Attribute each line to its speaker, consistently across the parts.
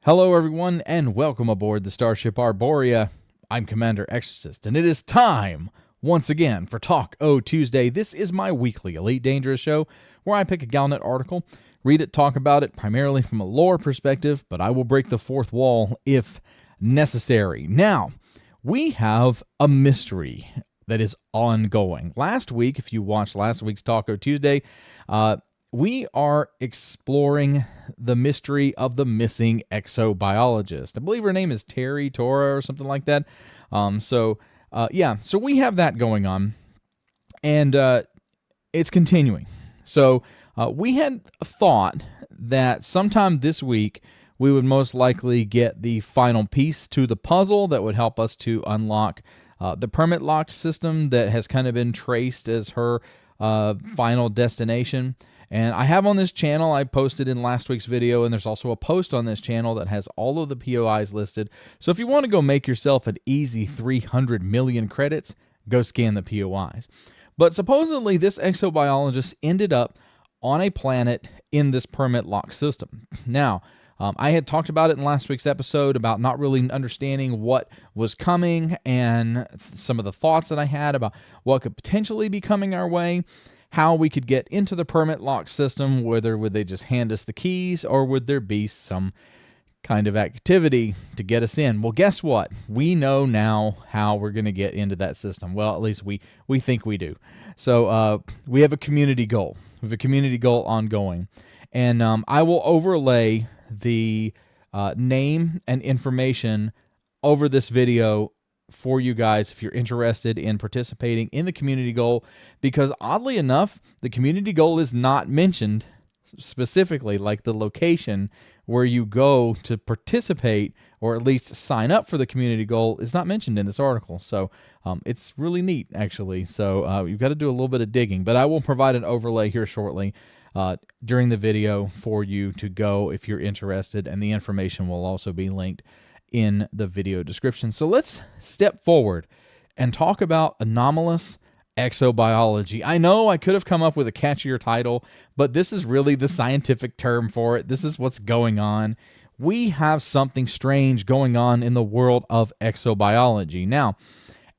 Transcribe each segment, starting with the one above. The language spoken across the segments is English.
Speaker 1: Hello everyone, and welcome aboard the Starship Arborea. I'm Commander Exorcist, and it is time, once again, for Talk O Tuesday. This is my weekly Elite Dangerous show, where I pick a Galnet article, read it, talk about it, primarily from a lore perspective, but I will break the fourth wall if necessary. Now, we have a mystery that is ongoing. Last week, if you watched last week's Talk O Tuesday, we are exploring the mystery of the missing exobiologist. I believe her name is Terri Tora or something like that. So we have that going on, and it's continuing. So we had thought that sometime this week we would most likely get the final piece to the puzzle that would help us to unlock the permit locked system that has kind of been traced as her final destination. And I have on this channel, I posted in last week's video, and there's also a post on this channel that has all of the POIs listed. So if you want to go make yourself an easy 300 million credits, go scan the POIs. But supposedly this exobiologist ended up on a planet in this permit lock system. Now, I had talked about it in last week's episode about not really understanding what was coming and some of the thoughts that I had about what could potentially be coming our way, how we could get into the permit lock system, whether would they just hand us the keys or would there be some kind of activity to get us in. Well, guess what? We know now how we're going to get into that system. Well, at least we think we do. So we have a community goal. We have a community goal ongoing. And I will overlay the name and information over this video for you guys if you're interested in participating in the community goal, because oddly enough, the community goal is not mentioned specifically, like the location where you go to participate or at least sign up for the community goal is not mentioned in this article. So it's really neat, actually. So you've got to do a little bit of digging, but I will provide an overlay here shortly during the video for you to go if you're interested, and the information will also be linked in the video description. So let's step forward and talk about anomalous exobiology. I know I could have come up with a catchier title, but this is really the scientific term for it. This is what's going on. We have something strange going on in the world of exobiology. Now,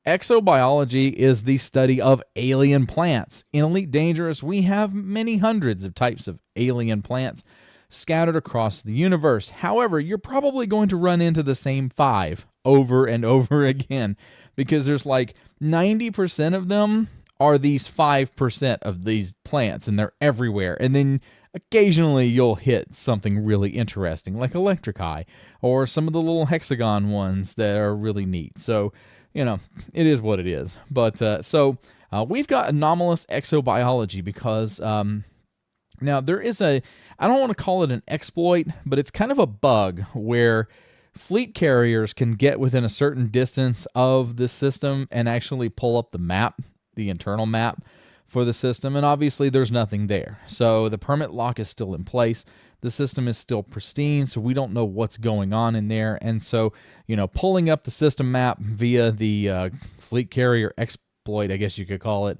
Speaker 1: exobiology is the study of alien plants. In Elite Dangerous, we have many hundreds of types of alien plants scattered across the universe. However, you're probably going to run into the same 5 over and over again, because there's like 90% of them are these 5% of these plants, and they're everywhere. And then occasionally you'll hit something really interesting, like electric eye, or some of the little hexagon ones that are really neat. So, you know, it is what it is. But so we've got anomalous exobiology because now there is I don't want to call it an exploit, but it's kind of a bug where fleet carriers can get within a certain distance of the system and actually pull up the map, the internal map for the system, and obviously there's nothing there. So the permit lock is still in place. The system is still pristine, so we don't know what's going on in there. And so, you know, pulling up the system map via the fleet carrier exploit, I guess you could call it,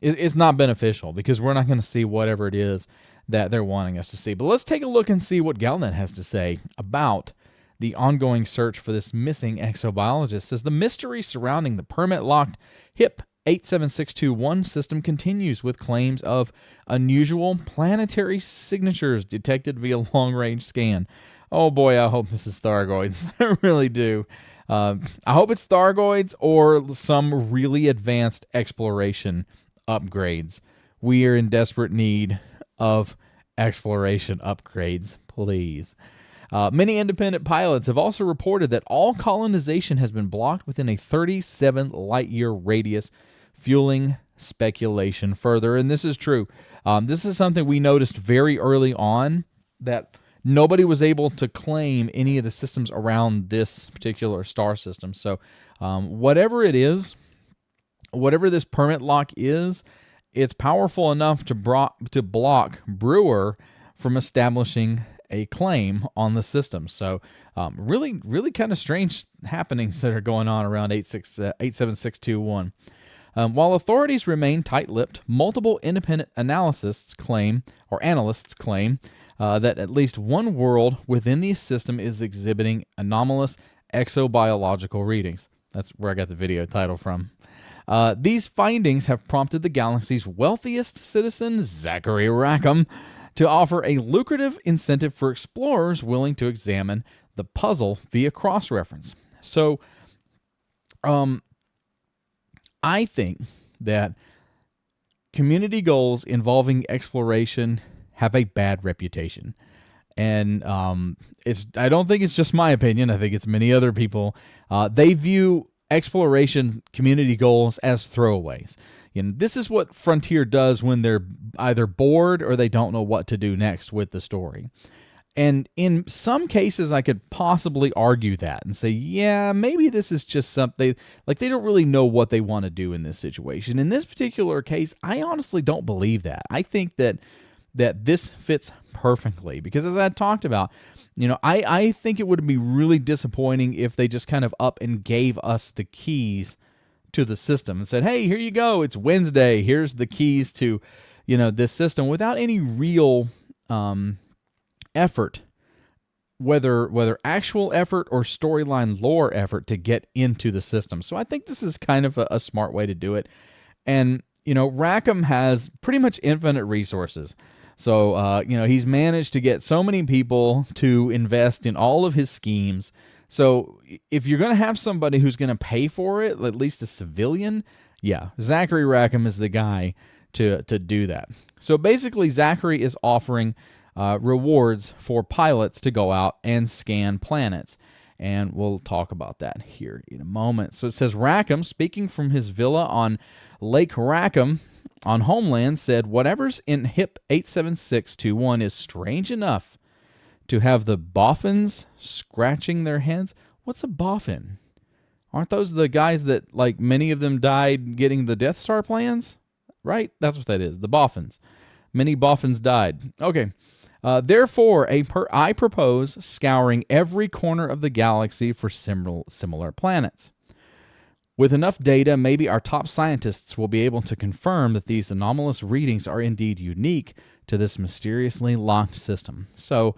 Speaker 1: it's not beneficial, because we're not going to see whatever it is that they're wanting us to see. But let's take a look and see what Galnet has to say about the ongoing search for this missing exobiologist. It says the mystery surrounding the permit-locked HIP 87621 system continues, with claims of unusual planetary signatures detected via long-range scan. Oh boy, I hope this is Thargoids. I really do. I hope it's Thargoids or some really advanced exploration upgrades. We are in desperate need of exploration upgrades, please. Many independent pilots have also reported that all colonization has been blocked within a 37 light-year radius, fueling speculation further. And this is true. This is something we noticed very early on, that nobody was able to claim any of the systems around this particular star system. So whatever it is, whatever this permit lock is, it's powerful enough to block Brewer from establishing a claim on the system. So really kind of strange happenings that are going on around 87621. While authorities remain tight-lipped, multiple independent analysts claim that at least one world within the system is exhibiting anomalous exobiological readings. That's where I got the video title from. These findings have prompted the galaxy's wealthiest citizen, Zachary Rackham, to offer a lucrative incentive for explorers willing to examine the puzzle via cross-reference. So, I think that community goals involving exploration have a bad reputation. And I don't think it's just my opinion. I think it's many other people. They view exploration community goals as throwaways. This is what Frontier does when they're either bored or they don't know what to do next with the story. And in some cases, I could possibly argue that and say, yeah, maybe this is just something, like they don't really know what they want to do in this situation. In this particular case, I honestly don't believe that. I think that this fits perfectly because, as I talked about, I think it would be really disappointing if they just kind of up and gave us the keys to the system and said, hey, here you go. It's Wednesday. Here's the keys to, this system without any real effort, whether actual effort or storyline lore effort to get into the system. So I think this is kind of a smart way to do it. And, Rackham has pretty much infinite resources. So, he's managed to get so many people to invest in all of his schemes. So if you're going to have somebody who's going to pay for it, at least a civilian, yeah, Zachary Rackham is the guy to do that. So basically, Zachary is offering rewards for pilots to go out and scan planets. And we'll talk about that here in a moment. So it says Rackham, speaking from his villa on Lake Rackham on Homeland, said, whatever's in HIP 87621 is strange enough to have the boffins scratching their heads. What's a boffin? Aren't those the guys that, like, many of them died getting the Death Star plans? Right? That's what that is, the boffins. Many boffins died. Okay. Therefore, I propose scouring every corner of the galaxy for similar planets. With enough data, maybe our top scientists will be able to confirm that these anomalous readings are indeed unique to this mysteriously locked system. So,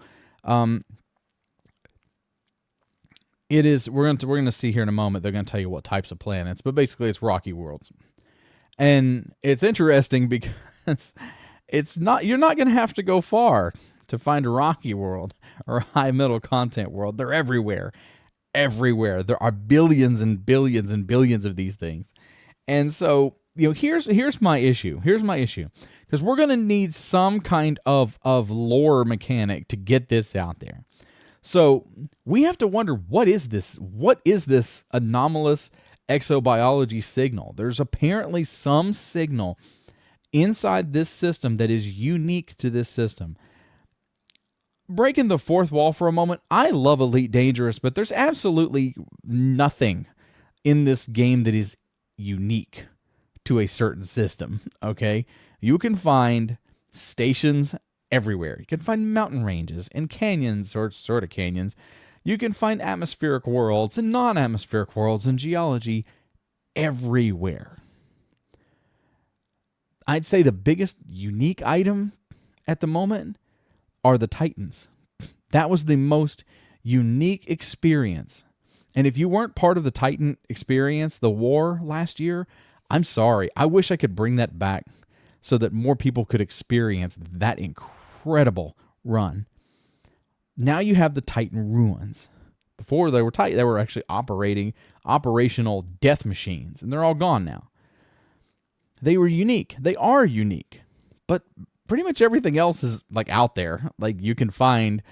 Speaker 1: it is. We're going to see here in a moment. They're going to tell you what types of planets, but basically, it's rocky worlds, and it's interesting because it's not. You're not going to have to go far to find a rocky world or a high middle content world. They're everywhere. Everywhere. There are billions and billions and billions of these things. And so, here's my issue. Here's my issue. Because we're going to need some kind of lore mechanic to get this out there. So we have to wonder, what is this? What is this anomalous exobiology signal? There's apparently some signal inside this system that is unique to this system. Breaking the fourth wall for a moment, I love Elite Dangerous, but there's absolutely nothing in this game that is unique to a certain system, okay? You can find stations everywhere. You can find mountain ranges and canyons, or sort of canyons. You can find atmospheric worlds and non-atmospheric worlds and geology everywhere. I'd say the biggest unique item at the moment are the Titans. That was the most unique experience. And if you weren't part of the Titan experience, the war last year, I'm sorry. I wish I could bring that back so that more people could experience that incredible run. Now you have the Titan ruins. Before they were Titan, they were actually operational death machines, and they're all gone now. They were unique. They are unique. But pretty much everything else is like out there. Like you can find,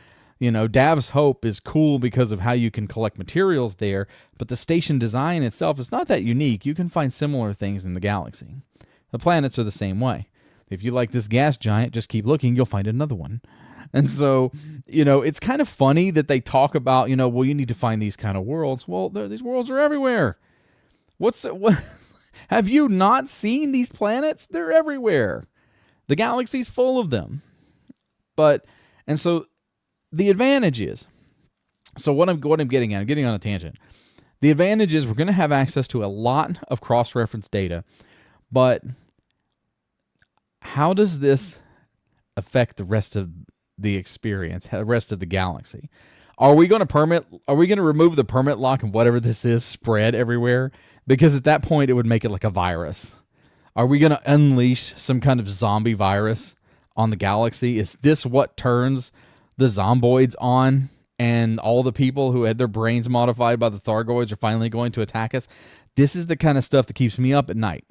Speaker 1: Dav's Hope is cool because of how you can collect materials there, but the station design itself is not that unique. You can find similar things in the galaxy. The planets are the same way. If you like this gas giant, just keep looking, you'll find another one. And so, it's kind of funny that they talk about, well, you need to find these kind of worlds. Well, these worlds are everywhere. What? Have you not seen these planets? They're everywhere. The galaxy's full of them. And so the advantage is, so what I'm getting at, I'm getting on a tangent. The advantage is we're going to have access to a lot of cross-reference data But how does this affect the rest of the experience, the rest of the galaxy? Are we going to remove the permit lock and whatever this is spread everywhere? Because at that point, it would make it like a virus. Are we going to unleash some kind of zombie virus on the galaxy? Is this what turns the zomboids on, and all the people who had their brains modified by the Thargoids are finally going to attack us? This is the kind of stuff that keeps me up at night.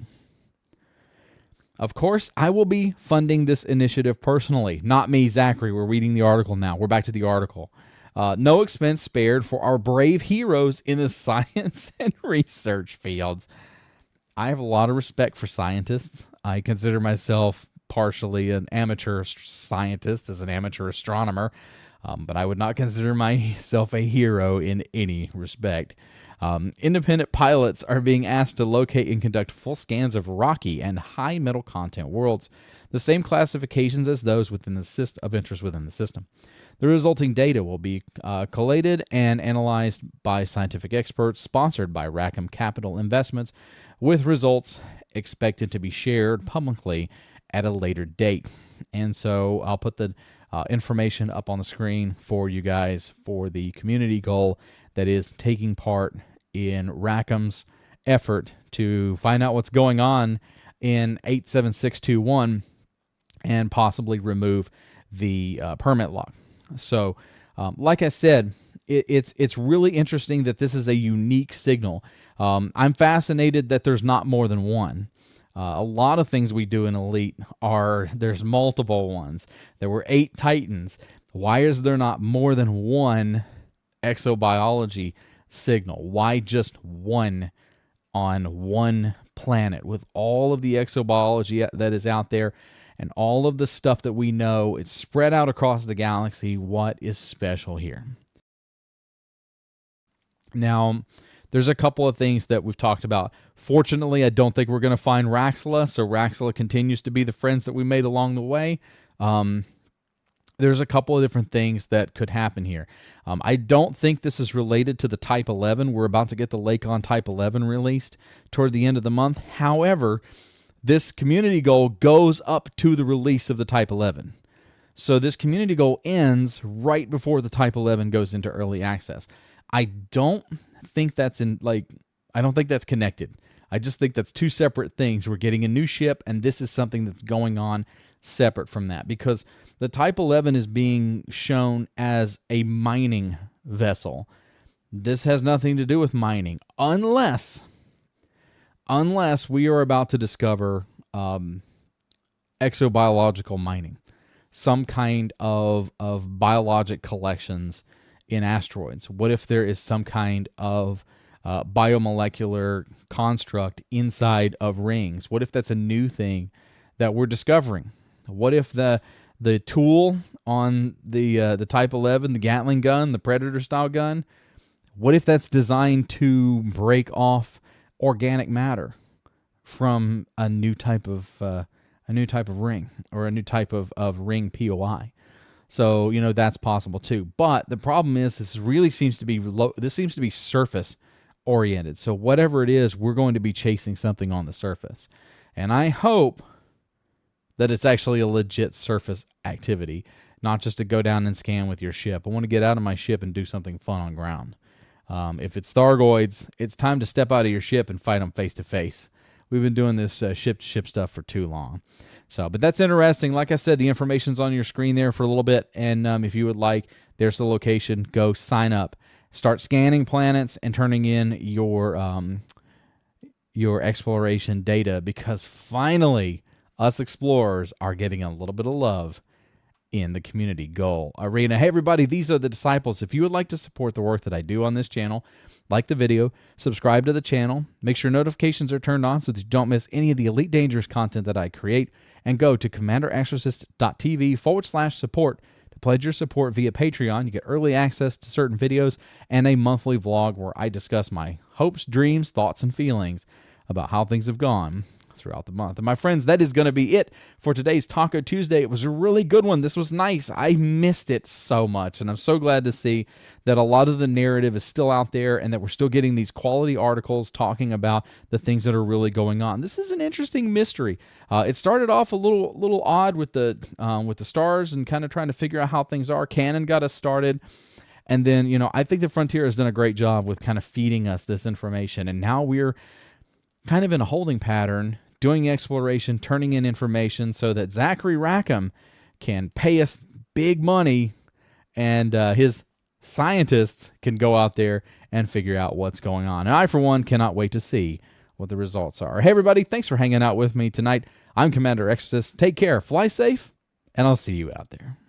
Speaker 1: Of course, I will be funding this initiative personally. Not me, Zachary. We're reading the article now. We're back to the article. No expense spared for our brave heroes in the science and research fields. I have a lot of respect for scientists. I consider myself partially an amateur scientist as an amateur astronomer, but I would not consider myself a hero in any respect. Independent pilots are being asked to locate and conduct full scans of rocky and high metal content worlds, the same classifications as those within the of interest within the system. The resulting data will be collated and analyzed by scientific experts sponsored by Rackham Capital Investments, with results expected to be shared publicly at a later date. And so I'll put the information up on the screen for you guys for the community goal that is taking part in Rackham's effort to find out what's going on in 87621 and possibly remove the permit lock. So, like I said, it's really interesting that this is a unique signal. I'm fascinated that there's not more than one. A lot of things we do in Elite there's multiple ones. There were 8 Titans. Why is there not more than one exobiology signal? Why just one on one planet with all of the exobiology that is out there and all of the stuff that we know? It's spread out across the galaxy. What is special here? Now, there's a couple of things that we've talked about. Fortunately, I don't think we're going to find Raxala, so Raxala continues to be the friends that we made along the way. There's a couple of different things that could happen here. I don't think this is related to the Type 11. We're about to get the Lakon Type 11 released toward the end of the month. However, this community goal goes up to the release of the Type 11. So this community goal ends right before the Type 11 goes into early access. I don't think that's connected. I just think that's two separate things. We're getting a new ship, and this is something that's going on separate from that, because the Type 11 is being shown as a mining vessel. This has nothing to do with mining, unless we are about to discover exobiological mining, some kind of biologic collections in asteroids. What if there is some kind of biomolecular construct inside of rings? What if that's a new thing that we're discovering? What if the tool on the Type 11, the Gatling gun, the Predator-style gun, what if that's designed to break off organic matter from a new type of ring, or a new type of ring POI? So, that's possible too. But the problem is, this seems to be surface oriented. So whatever it is, we're going to be chasing something on the surface. And I hope that it's actually a legit surface activity, not just to go down and scan with your ship. I want to get out of my ship and do something fun on ground. If it's Thargoids, it's time to step out of your ship and fight them face to face. We've been doing this ship-to-ship stuff for too long. But that's interesting. Like I said, the information's on your screen there for a little bit, and if you would like, there's the location. Go sign up. Start scanning planets and turning in your exploration data, because finally, us explorers are getting a little bit of love in the community goal arena. Hey, everybody, these are the disciples. If you would like to support the work that I do on this channel, like the video, subscribe to the channel, make sure notifications are turned on so that you don't miss any of the Elite Dangerous content that I create, and go to commanderexorcist.tv/support to pledge your support via Patreon. You get early access to certain videos and a monthly vlog where I discuss my hopes, dreams, thoughts, and feelings about how things have gone throughout the month. And my friends, that is going to be it for today's Taco Tuesday. It was a really good one. This was nice. I missed it so much, and I'm so glad to see that a lot of the narrative is still out there and that we're still getting these quality articles talking about the things that are really going on. This is an interesting mystery. It started off a little odd with the stars and kind of trying to figure out how things are. Canon got us started. And then, I think the Frontier has done a great job with kind of feeding us this information. And now we're kind of in a holding pattern, doing exploration, turning in information so that Zachary Rackham can pay us big money and his scientists can go out there and figure out what's going on. And I, for one, cannot wait to see what the results are. Hey, everybody, thanks for hanging out with me tonight. I'm Commander Exorcist. Take care, fly safe, and I'll see you out there.